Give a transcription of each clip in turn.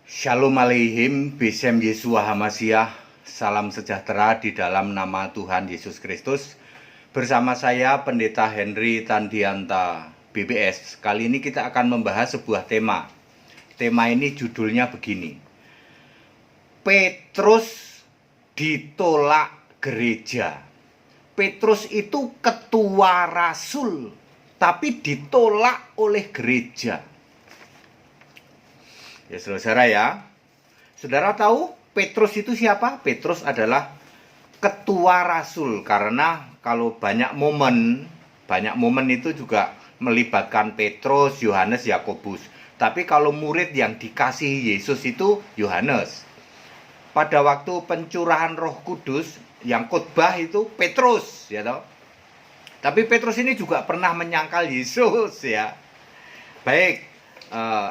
Shalom Aleihim, Besem Yesua Hamasiah, salam sejahtera di dalam nama Tuhan Yesus Kristus. Bersama saya Pendeta Henry Tandianta BBS. Kali ini kita akan membahas sebuah tema. Tema ini judulnya begini: Petrus ditolak gereja. Petrus itu ketua rasul, tapi ditolak oleh gereja. Ya saudara ya, saudara tahu Petrus itu siapa? Petrus adalah ketua rasul, karena kalau banyak momen itu juga melibatkan Petrus, Yohanes, Yakobus. Tapi kalau murid yang dikasihi Yesus itu Yohanes. Pada waktu pencurahan Roh Kudus yang khotbah itu Petrus, ya toh. Tapi Petrus ini juga pernah menyangkal Yesus, ya. Baik.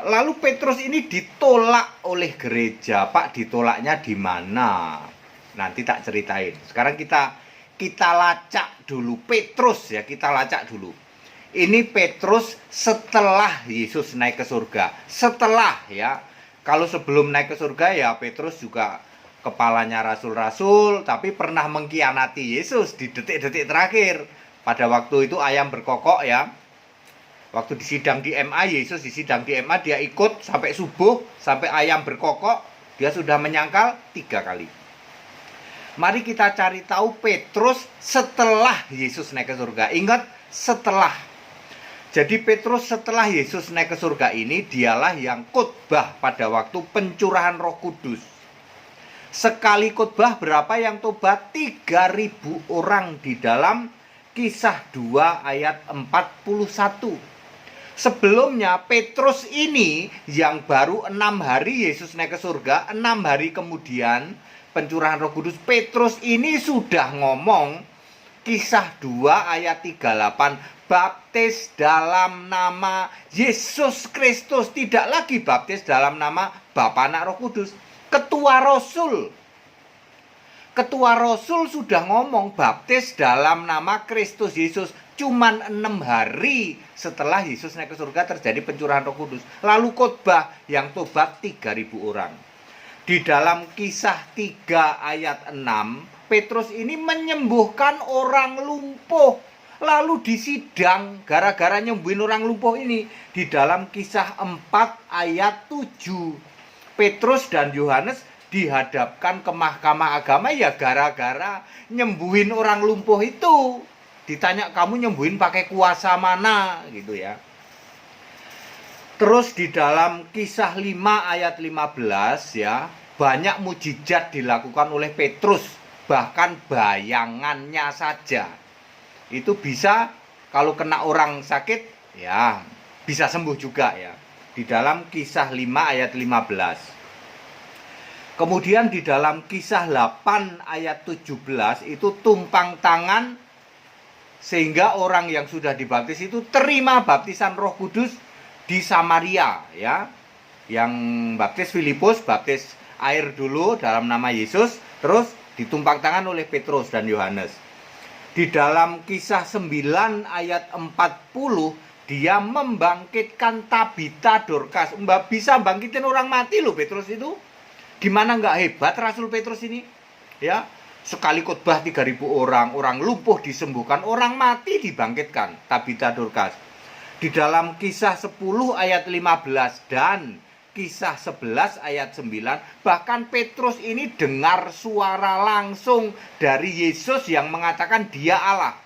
Lalu Petrus ini ditolak oleh gereja. Pak, ditolaknya di mana? Nanti tak ceritain. Sekarang kita lacak dulu Petrus, ya, kita lacak dulu. Ini Petrus setelah Yesus naik ke surga. Setelah, ya. Kalau sebelum naik ke surga ya Petrus juga kepalanya rasul-rasul, tapi pernah mengkhianati Yesus di detik-detik terakhir. Pada waktu itu ayam berkokok, ya. Waktu disidang di MA, Yesus disidang di MA, dia ikut sampai subuh, sampai ayam berkokok, dia sudah menyangkal 3 kali. Mari kita cari tahu Petrus setelah Yesus naik ke surga. Ingat, setelah. Jadi Petrus setelah Yesus naik ke surga ini, dialah yang khotbah pada waktu pencurahan Roh Kudus. Sekali khotbah berapa yang tobat? 3.000 orang di dalam Kisah 2 ayat 41. Sebelumnya Petrus ini yang baru 6 hari Yesus naik ke surga, 6 hari kemudian pencurahan Roh Kudus, Petrus ini sudah ngomong Kisah 2 ayat 38, baptis dalam nama Yesus Kristus, tidak lagi baptis dalam nama Bapa, Anak, Roh Kudus. Ketua Rasul sudah ngomong baptis dalam nama Kristus Yesus. Cuman 6 hari setelah Yesus naik ke surga terjadi pencurahan Roh Kudus. Lalu khotbah yang tobat 3.000 orang. Di dalam Kisah 3 ayat 6, Petrus ini menyembuhkan orang lumpuh. Lalu disidang gara-gara nyembuhin orang lumpuh ini. Di dalam Kisah 4 ayat 7, Petrus dan Yohanes dihadapkan ke mahkamah agama ya gara-gara nyembuhin orang lumpuh itu. Ditanya, kamu nyembuhin pakai kuasa mana, gitu ya. Terus di dalam Kisah 5 ayat 15, ya, banyak mujizat dilakukan oleh Petrus, bahkan bayangannya saja itu bisa, kalau kena orang sakit ya bisa sembuh juga, ya. Di dalam Kisah 5 ayat 15. Kemudian di dalam Kisah 8 ayat 17 itu tumpang tangan sehingga orang yang sudah dibaptis itu terima baptisan Roh Kudus di Samaria, ya. Yang baptis Filipus baptis air dulu dalam nama Yesus, terus ditumpang tangan oleh Petrus dan Yohanes. Di dalam Kisah 9 ayat 40 dia membangkitkan Tabita Dorcas. Bisa bangkitin orang mati loh Petrus itu. Gimana nggak hebat Rasul Petrus ini, ya. Sekali khotbah 3.000 orang, orang lumpuh disembuhkan, orang mati dibangkitkan, Tabita Dorcas. Di dalam Kisah 10 ayat 15 dan Kisah 11 ayat 9, bahkan Petrus ini dengar suara langsung dari Yesus yang mengatakan dia Allah.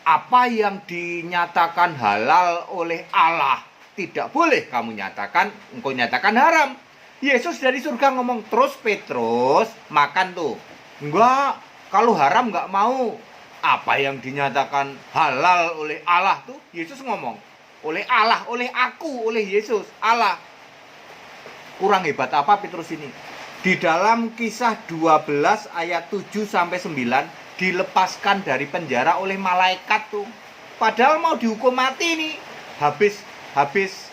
Apa yang dinyatakan halal oleh Allah tidak boleh kamu nyatakan, engkau nyatakan haram. Yesus dari surga ngomong, terus Petrus makan tuh. Enggak, kalau haram enggak mau. Apa yang dinyatakan halal oleh Allah tuh, Yesus ngomong, oleh Allah, oleh aku, oleh Yesus, Allah. Kurang hebat apa Petrus ini? Di dalam Kisah 12 ayat 7 sampai 9 dilepaskan dari penjara oleh malaikat tuh. Padahal mau dihukum mati nih. Habis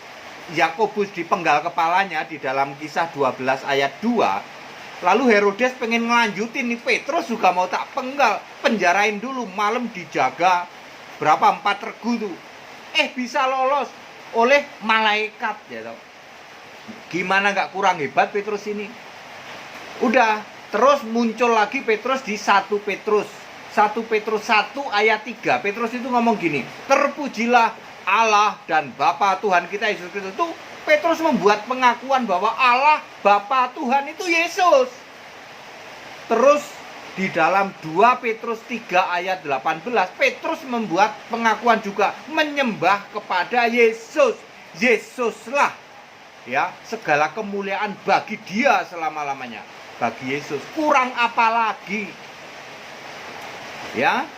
Yakobus dipenggal kepalanya di dalam Kisah 12 ayat 2. Lalu Herodes pengen ngelanjutin nih, Petrus juga mau tak penggal, penjarain dulu, malam dijaga berapa 4 regu tuh. Bisa lolos oleh malaikat, ya toh. Gimana nggak kurang hebat Petrus ini? Udah, terus muncul lagi Petrus di 1 Petrus. 1 Petrus 1 ayat 3. Petrus itu ngomong gini, terpujilah Allah dan Bapa Tuhan kita Yesus Kristus. Itu Petrus membuat pengakuan bahwa Allah Bapa Tuhan itu Yesus. Terus di dalam 2 Petrus 3 ayat 18, Petrus membuat pengakuan juga menyembah kepada Yesus. Yesuslah ya, segala kemuliaan bagi Dia selama-lamanya. Bagi Yesus. Kurang apa lagi? Ya.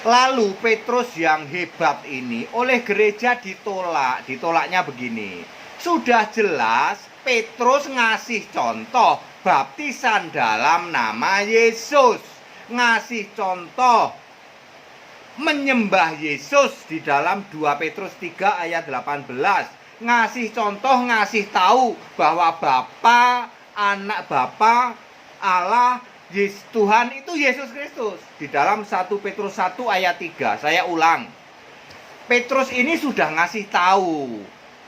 Lalu Petrus yang hebat ini oleh gereja ditolak. Ditolaknya begini. Sudah jelas Petrus ngasih contoh baptisan dalam nama Yesus. Ngasih contoh menyembah Yesus di dalam 2 Petrus 3 ayat 18. Ngasih contoh, ngasih tahu bahwa Bapa, Anak, Bapa, Allah, Tuhan itu Yesus Kristus. Di dalam 1 Petrus 1 ayat 3. Saya ulang. Petrus ini sudah ngasih tahu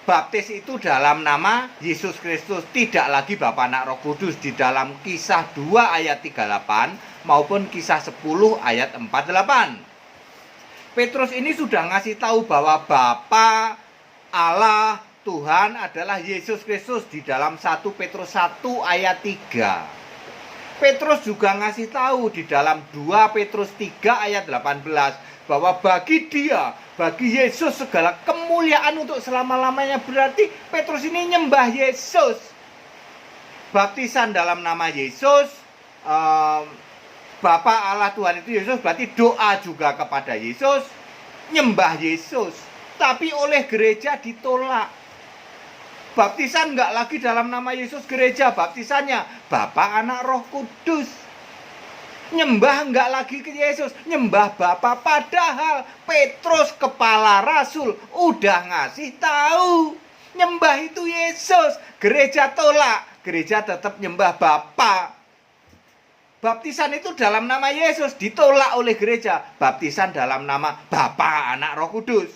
baptis itu dalam nama Yesus Kristus, tidak lagi Bapa, Anak, Roh Kudus di dalam Kisah 2 ayat 38 maupun Kisah 10 ayat 48. Petrus ini sudah ngasih tahu bahwa Bapa, Allah, Tuhan adalah Yesus Kristus di dalam 1 Petrus 1 ayat 3. Petrus juga ngasih tahu di dalam 2 Petrus 3 ayat 18 bahwa bagi Dia, bagi Yesus segala kemuliaan untuk selama-lamanya. Berarti Petrus ini nyembah Yesus. Baptisan dalam nama Yesus, Bapa, Allah, Tuhan itu Yesus, berarti doa juga kepada Yesus, nyembah Yesus. Tapi oleh gereja ditolak. Baptisan enggak lagi dalam nama Yesus, gereja baptisannya Bapa, Anak, Roh Kudus. Nyembah enggak lagi ke Yesus, nyembah Bapa. Padahal Petrus kepala rasul udah ngasih tahu nyembah itu Yesus. Gereja tolak, gereja tetap nyembah Bapa. Baptisan itu dalam nama Yesus, ditolak oleh gereja. Baptisan dalam nama Bapa, Anak, Roh Kudus.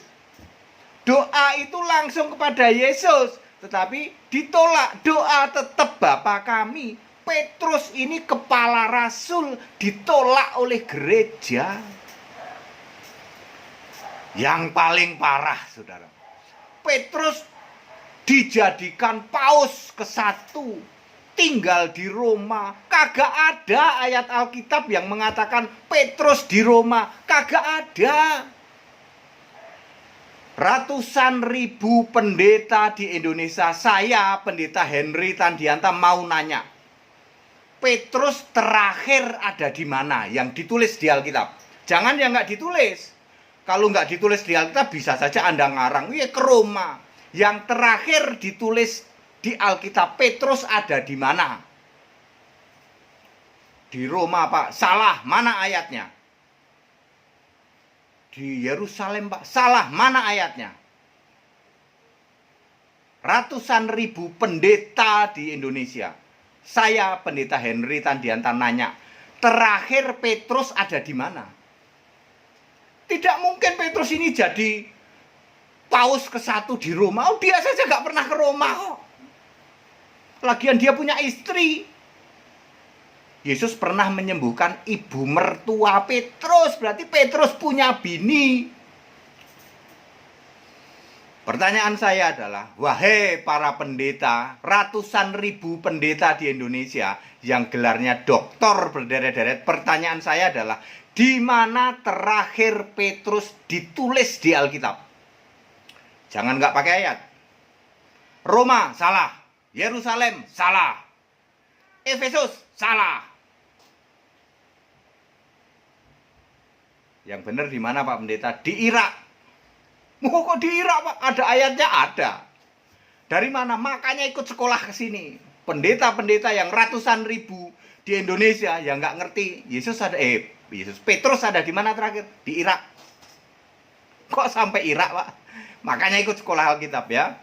Doa itu langsung kepada Yesus, tetapi ditolak. Doa tetap Bapa kami. Petrus ini kepala rasul ditolak oleh gereja. Yang paling parah, saudara, Petrus dijadikan paus ke-1, tinggal di Roma. Kagak ada ayat Alkitab yang mengatakan Petrus di Roma. Kagak ada. Ratusan ribu pendeta di Indonesia, saya pendeta Henry Tandianta mau nanya, Petrus terakhir ada di mana yang ditulis di Alkitab? Jangan yang nggak ditulis. Kalau nggak ditulis di Alkitab bisa saja Anda ngarang, ya ke Roma. Yang terakhir ditulis di Alkitab, Petrus ada di mana? Di Roma, Pak. Salah, mana ayatnya? Di Yerusalem, Pak. Salah, mana ayatnya? Ratusan ribu pendeta di Indonesia. Saya pendeta Henry Tandianta nanya, terakhir Petrus ada di mana? Tidak mungkin Petrus ini jadi paus ke-1 di Roma. Oh, dia saja gak pernah ke Roma kok. Lagian dia punya istri. Yesus pernah menyembuhkan ibu mertua Petrus. Berarti Petrus punya bini. Pertanyaan saya adalah, wahai para pendeta, ratusan ribu pendeta di Indonesia yang gelarnya doktor berderet-deret, pertanyaan saya adalah, di mana terakhir Petrus ditulis di Alkitab? Jangan nggak pakai ayat. Roma, salah. Yerusalem, salah. Efesus, salah. Yang benar di mana, Pak Pendeta? Di Irak. Oh, kok di Irak, Pak? Ada ayatnya? Ada. Dari mana? Makanya ikut sekolah ke sini. Pendeta-pendeta yang ratusan ribu di Indonesia yang nggak ngerti Petrus ada di mana terakhir? Di Irak. Kok sampai Irak, Pak? Makanya ikut sekolah Alkitab ya.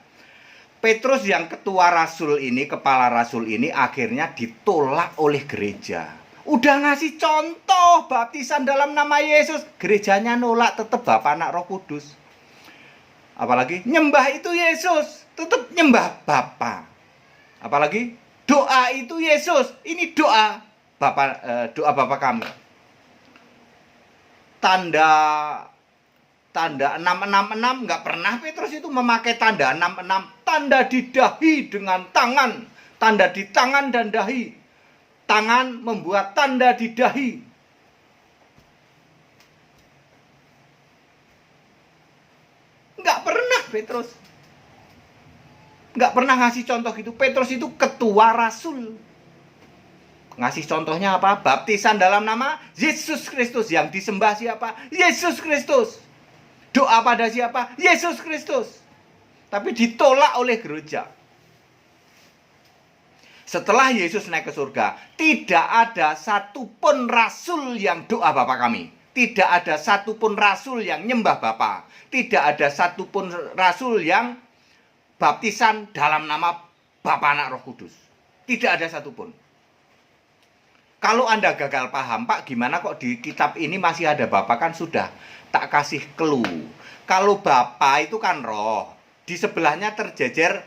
Petrus yang ketua rasul ini, kepala rasul ini akhirnya ditolak oleh gereja. Udah ngasih contoh baptisan dalam nama Yesus, gerejanya nolak, tetap Bapa, Anak, Roh Kudus. Apalagi nyembah itu Yesus. tetap nyembah Bapa. Apalagi doa itu Yesus, ini doa Bapa, doa Bapa kami. Tanda 666 nggak pernah Petrus itu memakai tanda 66, tanda di dahi dengan tangan, tanda di tangan dan dahi. Tangan membuat tanda di dahi. Nggak pernah Petrus. Nggak pernah ngasih contoh gitu. Petrus itu ketua rasul. Ngasih contohnya apa? Baptisan dalam nama Yesus Kristus. Yang disembah siapa? Yesus Kristus. Doa pada siapa? Yesus Kristus. Tapi ditolak oleh gereja. Setelah Yesus naik ke surga, tidak ada satupun rasul yang doa Bapa kami. Tidak ada satupun rasul yang nyembah Bapa. Tidak ada satupun rasul yang baptisan dalam nama Bapa, Anak, Roh Kudus. Tidak ada satupun. Kalau Anda gagal paham, Pak, gimana kok di kitab ini masih ada Bapa? Kan sudah tak kasih clue. Kalau Bapa itu kan roh. Di sebelahnya terjejer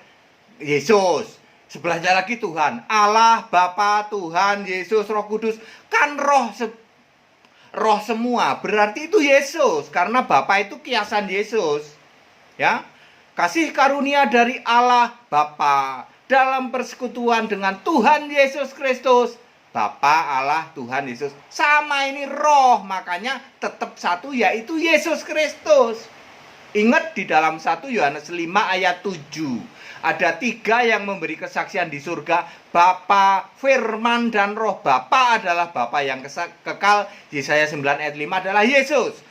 Yesus. Sebelahnya lagi Tuhan. Allah, Bapa, Tuhan, Yesus, Roh Kudus. Kan roh roh semua. Berarti itu Yesus. Karena Bapa itu kiasan Yesus. Ya. Kasih karunia dari Allah Bapa dalam persekutuan dengan Tuhan Yesus Kristus. Bapa, Allah, Tuhan Yesus. Sama ini roh, makanya tetap satu yaitu Yesus Kristus. Ingat di dalam 1 Yohanes 5 ayat 7. Ada 3 yang memberi kesaksian di surga. Bapa, Firman, dan Roh. Bapa adalah Bapa yang kekal. Yesaya 9 ayat 5 adalah Yesus.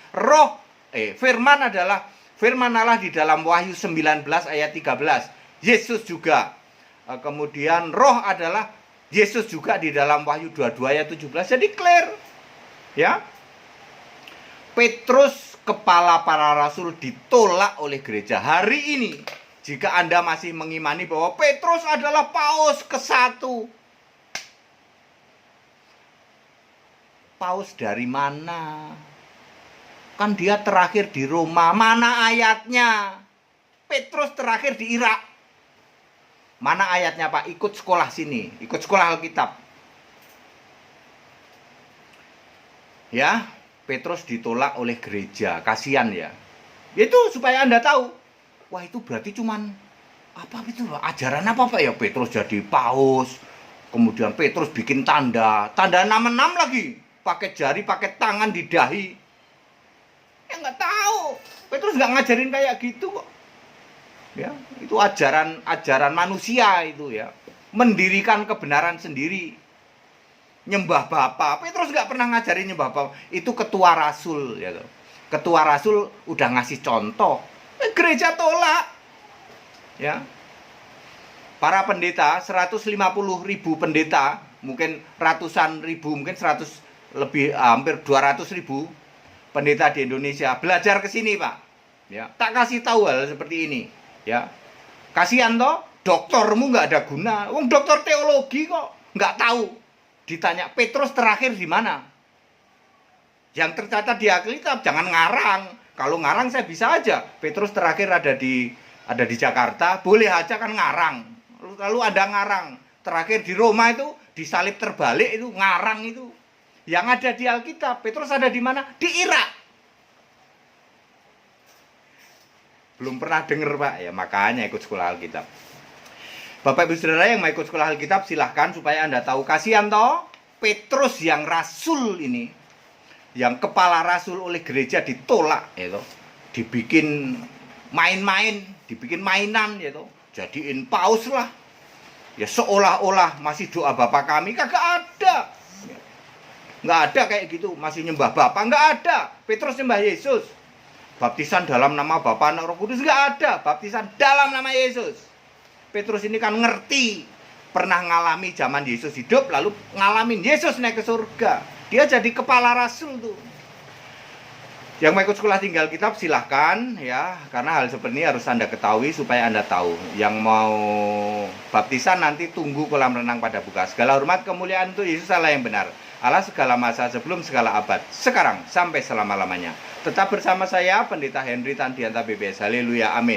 Firman adalah Firman Allah di dalam Wahyu 19 ayat 13. Yesus juga. Kemudian Roh adalah Yesus juga di dalam Wahyu 22 ayat 17. Jadi clear. Ya. Petrus, kepala para rasul, ditolak oleh gereja. Hari ini, jika Anda masih mengimani bahwa Petrus adalah paus ke-1. Paus dari mana? Kan dia terakhir di Roma. Mana ayatnya? Petrus terakhir di Irak. Mana ayatnya, Pak? Ikut sekolah sini. Ikut sekolah Alkitab. Ya, Petrus ditolak oleh gereja. Kasihan ya. Itu supaya Anda tahu. Wah, itu berarti cuman apa itu? Ajaran apa, Pak? Ya, Petrus jadi paus. Kemudian Petrus bikin tanda. Tanda 66 lagi. Pakai jari, pakai tangan di dahi. Ya nggak tahu. Petrus nggak ngajarin kayak gitu kok. Ya, itu ajaran manusia itu ya. Mendirikan kebenaran sendiri. Nyembah Bapa. Petrus nggak pernah ngajarin nyembah Bapa. Itu ketua rasul ya. Ketua rasul udah ngasih contoh. Gereja tolak. Ya. Para pendeta, 150.000 pendeta, mungkin ratusan ribu, mungkin 100 lebih, hampir 200.000 pendeta di Indonesia belajar ke sini, Pak. Ya, tak kasih tahu hal seperti ini. Ya, kasihan toh, doktormu nggak ada guna. Wong doktor teologi kok nggak tahu. Ditanya Petrus terakhir di mana? Yang tercatat di Alkitab, jangan ngarang. Kalau ngarang saya bisa aja. Petrus terakhir ada di Jakarta, boleh aja kan ngarang. Lalu ada ngarang. Terakhir di Roma itu disalib terbalik itu ngarang itu. Yang ada di Alkitab, Petrus ada di mana? Di Irak. Belum pernah dengar, Pak. Ya makanya ikut sekolah Alkitab. Bapak Ibu Saudara yang mau ikut sekolah Alkitab, silahkan supaya Anda tahu. Kasihan toh, Petrus yang rasul ini, yang kepala rasul oleh gereja ditolak, ya toh. Dibikin main-main, dibikin mainan, ya toh. Jadiin paus lah. Ya seolah-olah masih doa Bapa kami, kagak ada. Nggak ada kayak gitu, masih nyembah Bapa, nggak ada. Petrus nyembah Yesus. Baptisan dalam nama Bapa, Anak, Roh Kudus, nggak ada. Baptisan dalam nama Yesus. Petrus ini kan ngerti, pernah ngalami zaman Yesus hidup, lalu ngalamin Yesus naik ke surga. Dia jadi kepala rasul tuh. Yang mau ikut sekolah tinggal kitab silahkan ya, karena hal seperti ini harus Anda ketahui supaya Anda tahu. Yang mau baptisan nanti tunggu kolam renang pada buka. Segala hormat kemuliaan untuk Yesus Allah yang benar. Allah segala masa sebelum segala abad, sekarang sampai selama-lamanya. Tetap bersama saya, Pendeta Henry Tandianta BBS. Haleluya, amin.